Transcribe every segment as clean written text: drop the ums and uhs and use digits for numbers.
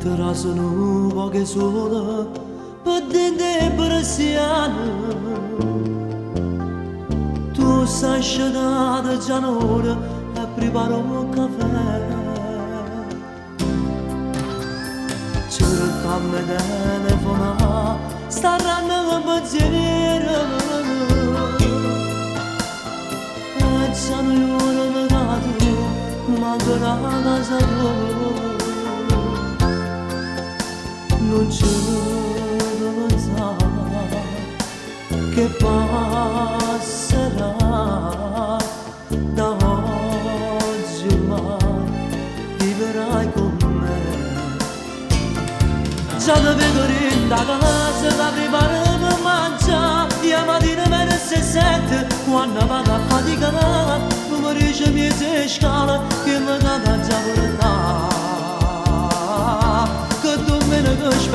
Terrază nu bagă solă, pădând de persiană. Tu sai scenata già un'ora e preparo un caffè. Cercami telefona, staranno in pensiero. E già un'ora negato, mancherà la casa tua. Non c'è da pensare che passerà da oggi ormai vivrai con me. Già da vedo da casa da preparare per mangiare, la mattina me ne si sente quando vado a faticare, non mi riesce miezza scala che mi cade già portare.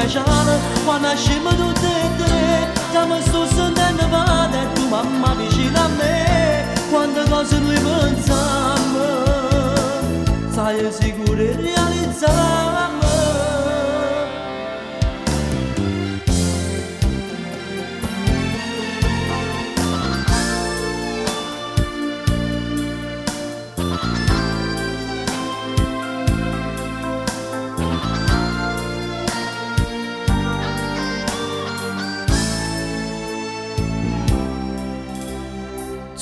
Speciale quando ascimo tutte e tre, già mi sto sentendo male e tu mamma vicino a me. Quante cose noi pensiamo, sai sicuro e realizziamo.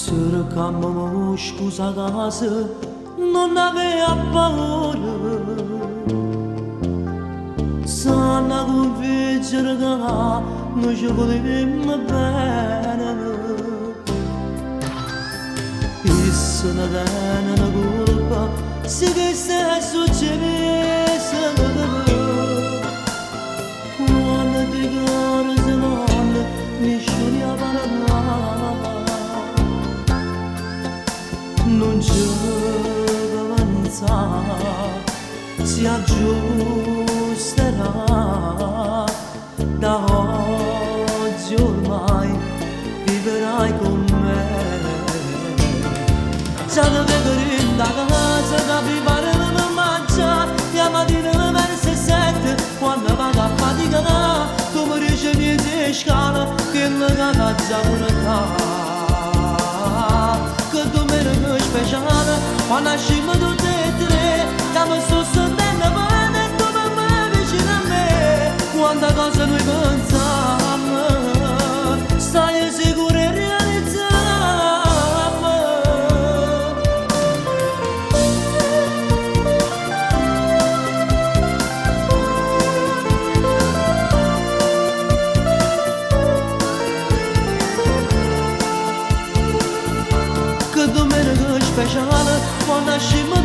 Cercammo scusa casa, non aveva paura. Sanna convincere che non ci volevamo bene. E se ne viene una colpa, se che stai successo. Quando ti caro se non mi scioglia parlare. Non c'è da pensare, si aggiusterà. Da oggi ormai vivrai con me. Già da vedere da casa da prepare per mangiare, la mattina verso 7 quando vado a faticare, tu mi dici niente scala che mi cade già portare. Speciale quando ascimo tutte e tre, che mi sto sentendo male e tu mamma vicino a me. Quante cose noi pensiamo, stai sicuro e realizziamo. Che domenica speciale quando ascimo